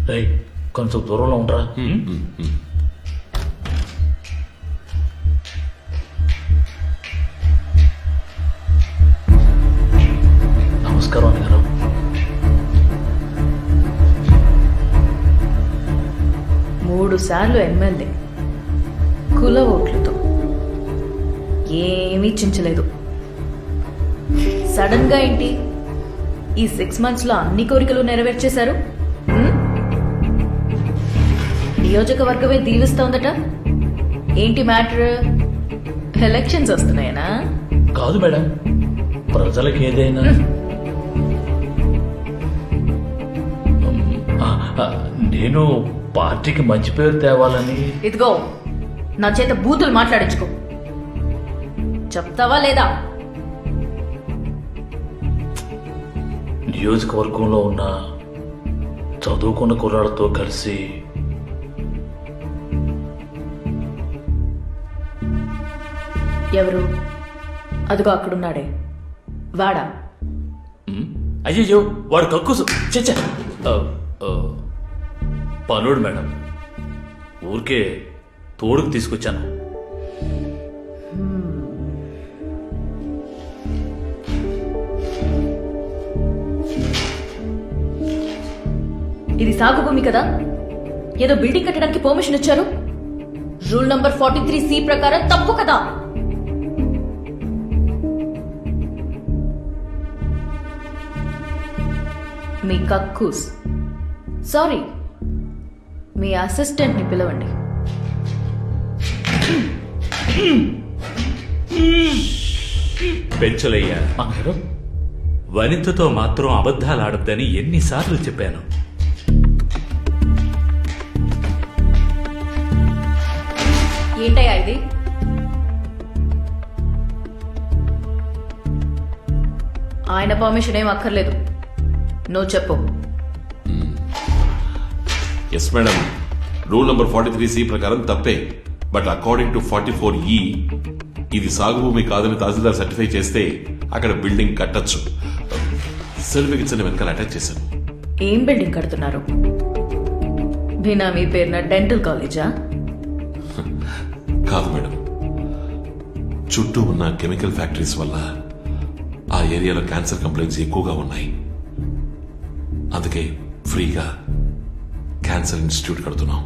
రేయ్ కొంచెం దూరంలో ఉండరా. నమస్కారం అన్నగారు. మూడు సార్లు ఎమ్మెల్యే కుల ఓట్లతో ఏమీ చించలేదు. సడన్ గా ఏంటి ఈ 6 months లో అన్ని కోరికలు నెరవేర్చేశారు? నియోజకవర్గమే దీవిస్తోందట. ఏంటి మ్యాటర్? ఎలక్షన్స్ వస్తున్నాయనా? కాదు మేడం, ప్రజలకు ఏదైనా నేను పార్టీకి మంచి పేరు తేవాలని. ఇదిగో నా చేత బూతులు మాట్లాడించుకో. చెప్తావా లేదా? నియోజకవర్గంలో ఉన్న చదువుకున్న కుర్రాళ్ళతో కలిసి ఎవరు? అదిగో అక్కడున్నాడే వాడా? అయ్యయ్యో వాడు కక్కుసు చచ్చ పనుడు మేడం, ఊరికే తోడుకు తీసుకొచ్చాను. ఇది సాగు భూమి కదా, ఏదో బిల్డింగ్ కట్టడానికి పర్మిషన్ ఇచ్చారు. రూల్ నంబర్ 43C ప్రకారం తప్పు కదా. మీ కక్కూస్, సారీ మీ అసిస్టెంట్ ని పిలవండి. పెంచలయ్యా, అన్నారు వనితతో మాత్రం అబద్ధాలాడొద్దని ఎన్నిసార్లు చెప్పాను. ఏంటయ్యా ఇది? ఆయన పర్మిషన్ ఏం అక్కర్లేదు, నువ్వు చెప్పు. Yes madam, rule number 43C ప్రకారం తప్పే. బట్ అకార్డింగ్ టు 44E ఇది సాగు భూమి కాదని తహసీల్దార్ సర్టిఫై చేస్తే అక్కడ బిల్డింగ్ కట్టొచ్చు. సర్టిఫికెట్స్ అని వెనకాల అటాచ్ చేశాను. ఏం బిల్డింగ్ కడుతున్నారు? బినామీ పేరున డెంటల్ కాలేజా? కాదు మేడం, చుట్టూ ఉన్న కెమికల్ ఫ్యాక్టరీస్ వల్ల ఆ ఏరియాలో క్యాన్సర్ కంప్లైంట్స్ ఎక్కువగా ఉన్నాయి. అందుకే ఫ్రీగా క్యాన్సర్ ఇన్స్టిట్యూట్ కడుతున్నాం.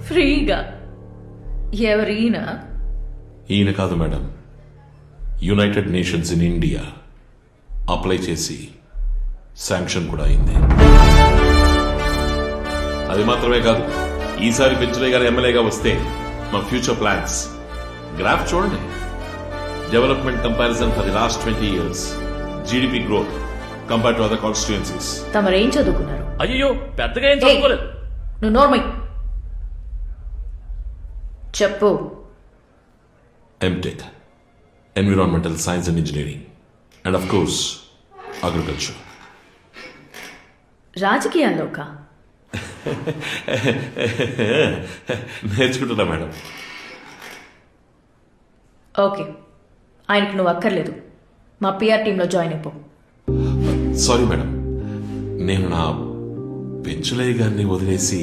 ఫ్రీగా? ఎవరీనా? ఈయన కాదు madam, United nations in India apply చేసి శాంక్షన్ కూడా అయింది. అది మాత్రమే కాదు, ఈసారి పెంచులయ్య గారు ఎమ్మెల్యేగా వస్తే మా ఫ్యూచర్ ప్లాన్స్ గ్రాఫ్ చూడండి. Development comparison for the last 20 years, GDP growth compare to other constituencies. తమరేం చదువుకున్నారు? అయ్యో పెద్దగా ఏం చదువుకోలేదు. నువ్వు నోర్మై చెప్పు. MTech, environmental science and engineering, and of course agriculture. రాజకీయాల్లోకా? నేర్చుకుంటున్నా మేడం. ఓకే, ఆయనకి నువ్వు అక్కర్లేదు. మా పిఆర్ టీంలో జాయిన్ అయిపో. సారీ మేడం, నేను నా పెంచులయ్య గారిని వదిలేసి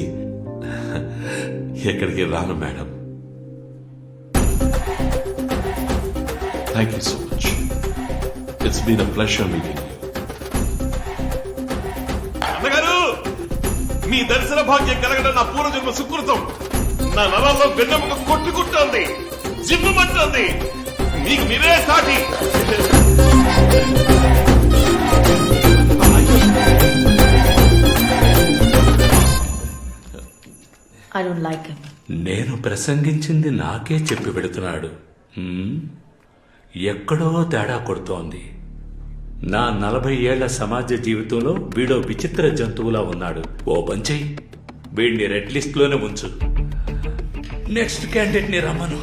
ఎక్కడికి రాను madam. Thank you so much. It's been a pleasure meeting you. అన్నగారు, మీ దర్శన భాగ్యం కలగడం నా పూర్వజన్మ సుకృతం. నా నరాల్లో వెన్నెముక కొట్టుకుంటోంది, జిమ్మంటోంది. మీకు మీరే సాటి. I don't like him. నేను ప్రసంగించింది నాకే చెప్పి పెడుతున్నాడు. ఎక్కడో తేడా కొడుతోంది. నా 40 ఏళ్ల సమాజ జీవితంలో వీడో విచిత్ర జంతువులా ఉన్నాడు. ఓ పంచేయి, వీడిని రెడ్ లిస్ట్ లోనే ఉంచు. నెక్స్ట్ క్యాండిడేట్ ని రమ్మను.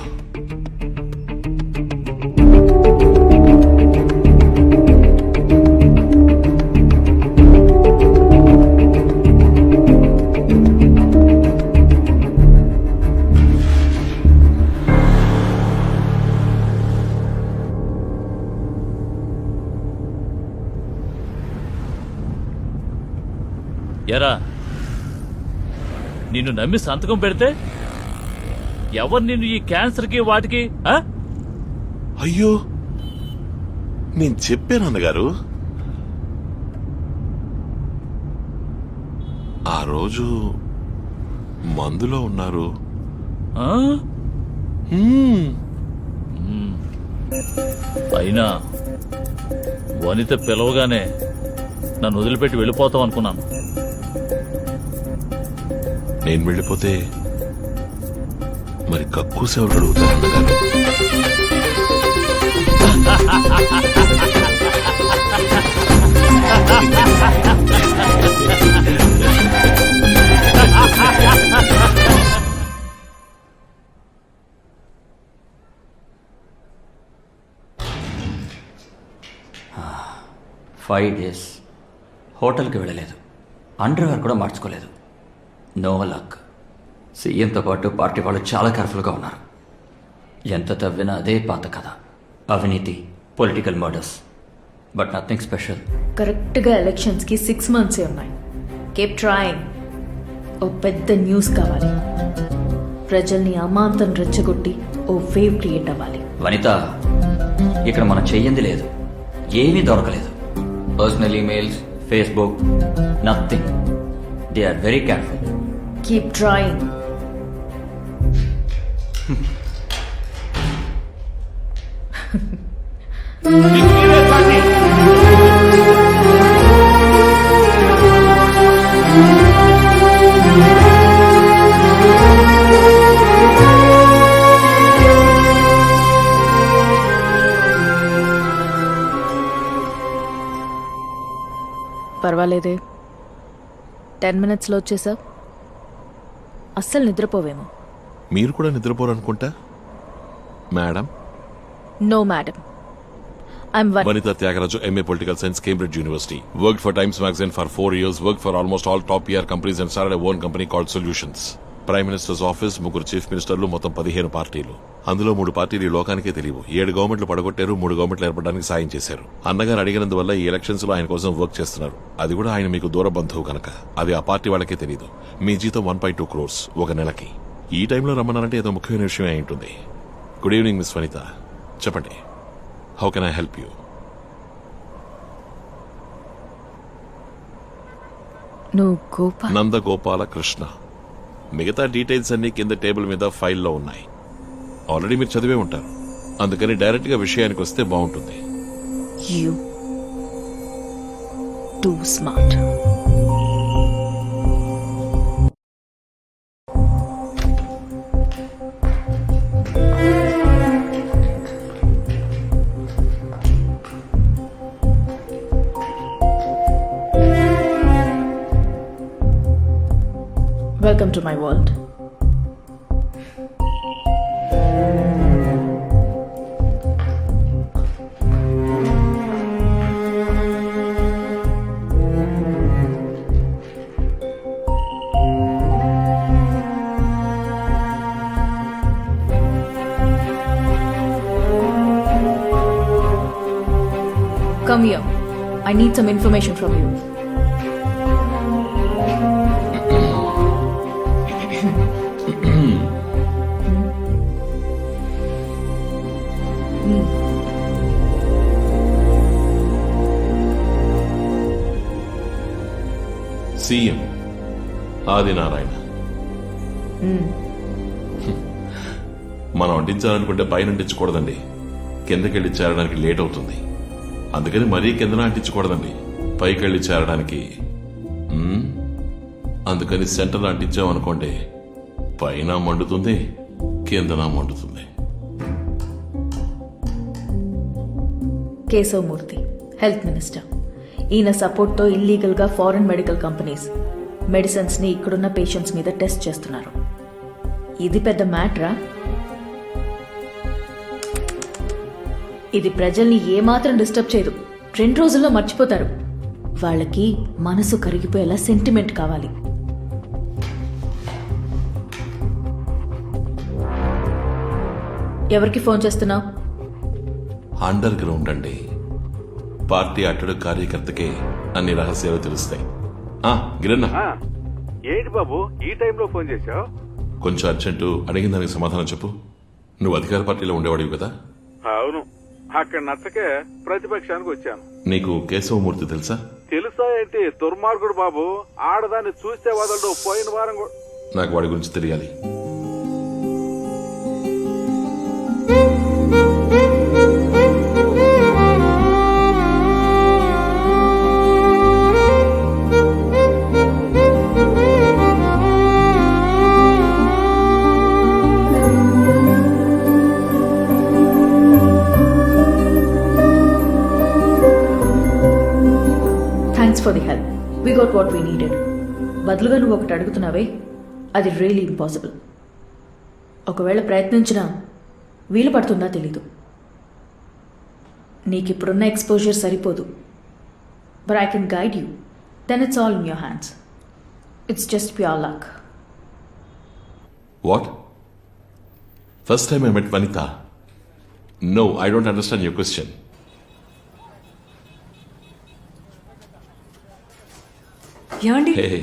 ఎరా నిన్ను నమ్మి సంతకం పెడితే ఎవరు నిన్ను ఈ క్యాన్సర్కి వాటికి ఆ? అయ్యో నేను చెప్పాను అన్నగారు. ఆ రోజు మందులో ఉన్నారు. ఆ? హ్మ్. అయినా వనిత పిలవగానే నన్ను వదిలిపెట్టి వెళ్ళిపోతాం అనుకున్నాను. నేను వెళ్ళిపోతే మరి కక్కుసే ఎవరు అడుగుతారు అన్నగారు? ఫైవ్ డేస్ హోటల్కి వెళ్ళలేదు, అండర్వేర్ కూడా మార్చుకోలేదు. No luck. సీఎంతో పాటు పార్టీ వాళ్ళు చాలా కేర్ఫుల్గా ఉన్నారు. ఎంత తవ్వినా అదే పాత కథ, అవినీతి, political murders, but nothing special. కరెక్ట్గా ఎలక్షన్స్కి 6 months ఉన్నాయి. Keep trying. ఓ పెద్ద న్యూస్ కావాలి. ప్రజల్ని అమాంతం రెచ్చగొట్టి ఓ వేవ్ క్రియేట్ అవ్వాలి. వనిత, ఇక్కడ మనం చెయ్యింది లేదు, ఏమీ దొరకలేదు. Personal emails, Facebook, nothing. They are very careful. Keep trying. పర్వాలేదే, 10 minutesలో వచ్చేసా. అస్సలు నిద్రపోవేమో. మీరు కూడా నిద్రపోరనుకుంటా madam. No madam, I'm Vanitha Tyagaraja, MA Political Science, Cambridge University. Worked for Times Magazine for 4 years. Worked for almost all top PR companies and started a own company called Solutions. Prime ministers office, 3 chief మినిస్టర్లు, మొత్తం 15 పార్టీలు. అందులో 3 పార్టీలు ఈ లోకానికే తెలియవు. 7 గవర్నమెంట్లు పడగొట్టారు, 3 గవర్నమెంట్లు ఏర్పడడానికి సాయం చేశారు. అన్నగారు అడిగినందువల్ల ఈ ఎలక్షన్స్ లో ఆయన కోసం వర్క్ చేస్తున్నారు. అది కూడా ఆయన మీకు దూర బంధువు కనుక అది ఆ పార్టీ వాళ్ళకే తెలియదు. మీ జీతం 1.2 crores ఒక నెలకి. ఈ టైంలో రమ్మన్నారంటే ఏదో ముఖ్యమైన విషయం అయి ఉంటుంది. గుడ్ ఈవినింగ్ మిస్ వనిత, చెప్పండి, how can I help you? నువ్వు గోపాల్. నందగోపాల కృష్ణ. మిగతా డీటెయిల్స్ అన్ని కింద టేబుల్ మీద ఫైల్లో ఉన్నాయి. ఆల్రెడీ మీరు చదివే ఉంటారు, అందుకని డైరెక్ట్ గా విషయానికి వస్తే బాగుంటుంది. You two smart. Welcome to my world. Come here. I need some information from you. CM Adinarayana. మనం అంటించాలనుకుంటే పైన అంటించకూడదండి, కిందకెళ్ళి చేరడానికి లేట్ అవుతుంది. అందుకని మరీ కిందన అంటించకూడదండి, పైకెళ్ళి చేరడానికి. అందుకని సెంటర్ అంటించామనుకోండి, పైన మండుతుంది, కిందన మండుతుంది. Keshavamurthy, health minister. ఈయన సపోర్ట్తో ఇల్లీగల్గా ఫారెన్ మెడికల్ కంపెనీస్ మెడిసిన్స్ని ఇక్కడున్న పేషెంట్స్ మీద టెస్ట్ చేస్తున్నారు. ఇది పెద్ద మ్యాటరా? ఇది ప్రజల్ని ఏమాత్రం డిస్టర్బ్ చేయదు. 2 రోజుల్లో మర్చిపోతారు. వాళ్ళకి మనసు కరిగిపోయేలా సెంటిమెంట్ కావాలి. ఎవరికి ఫోన్ చేస్తున్నావు? అండర్ గ్రౌండ్ అండి. పార్టీ అట్టడు కార్యకర్తకే అన్ని రహస్యాలు తెలుస్తాయి. గిరన్న ఏంటి బాబు ఈ టైంలో ఫోన్ చేశావు? కొంచెం అర్జెంటు, అడిగిన దానికి సమాధానం చెప్పు. నువ్వు అధికార పార్టీలో ఉండేవాడివి కదా? అవును, అక్కడ నచ్చకే ప్రతిపక్షానికి వచ్చాను. నీకు కేశవమూర్తి తెలుసా? తెలుసా ఏంటి? దుర్మార్గుడు బాబు, ఆడదాన్ని చూస్తే వదలడు. పోయిన వారం నాకు వాడి గురించి తెలియాలి. Thanks for the help. We got what we needed. బదులుగా నువ్వు ఒకటి అడుగుతున్నావే, అది రియలీ ఇంపాసిబుల్. ఒకవేళ ప్రయత్నించినా వీలు పడుతుందా తెలీదు. నీకు ఇప్పుడున్న ఎక్స్పోజర్ సరిపోదు. But I can guide you. Then it's all in your hands. It's just pure luck. What? First time I met Vanita. No, I don't understand your question. ఏమండి? Hey.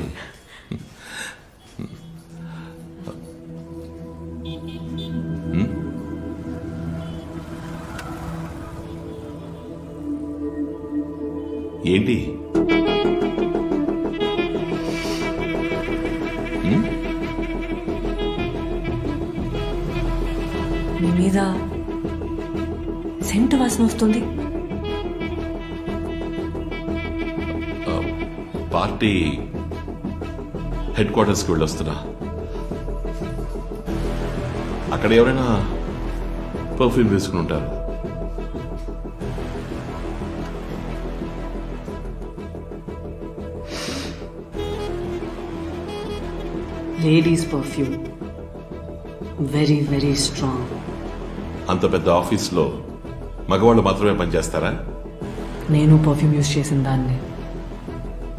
ఏంటి? మీ మీద సెంట్ వాసన వస్తుంది. పార్టీ హెడ్ క్వార్టర్స్కి వెళ్ళొస్తున్నా. అక్కడ ఎవరైనా perfume వేసుకుని ఉంటారు. Ladies perfume, very very strong. అంత పెద్ద ఆఫీస్లో మగవాళ్ళు మాత్రమే పనిచేస్తారా? నేను పర్ఫ్యూమ్ యూజ్ చేసిన దాన్ని.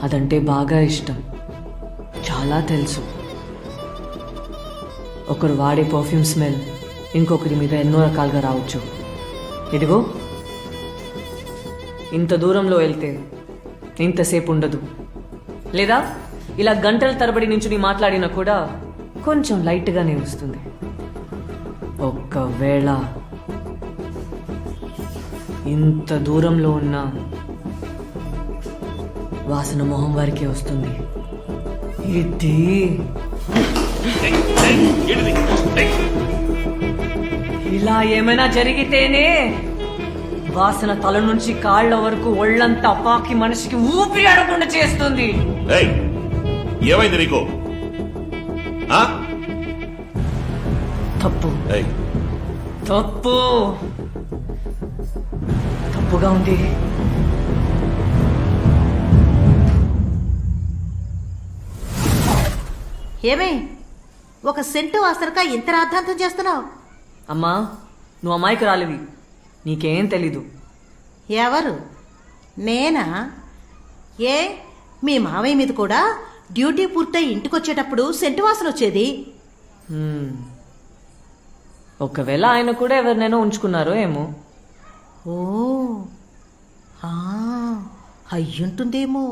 అదంటే బాగా ఇష్టం, చాలా తెలుసు. ఒకరు వాడే పర్ఫ్యూమ్ స్మెల్ ఇంకొకరి మీద ఎన్నో రకాలుగా రావచ్చు. ఇదిగో ఇంత దూరంలో వెళ్తే ఇంతసేపు ఉండదు, లేదా ఇలా గంటల తరబడి నుంచి మాట్లాడినా కూడా కొంచెం లైట్గానే వస్తుంది. ఒక్కవేళ ఇంత దూరంలో ఉన్న వాసన మొహం వారికే వస్తుంది. ఇది ఇలా ఏమైనా జరిగితేనే వాసన తల నుంచి కాళ్ళ వరకు ఒళ్ళంతా పాకి మనిషికి ఊపిరి ఆడకుండా చేస్తుంది. ఏయ్, ఏమైంది నీకు? ఆ? తప్పు, ఏయ్, తప్పు, తప్పుగా ఉంది. ఏమే, ఒక సెంటు వాసనక ఇంత రాద్ధాంతం చేస్తున్నావు? అమ్మా, నువ్వు అమాయకురాలివి, నీకేం తెలీదు. ఎవరు? నేనా? ఏ, మీ మావయ్య మీద కూడా డ్యూటీ పూర్తయి ఇంటికొచ్చేటప్పుడు సెంటు వాసన వచ్చేది. ఒకవేళ ఆయన కూడా ఎవరినైనా ఉంచుకున్నారో ఏమో. ఓ, అయ్యుంటుందేమో.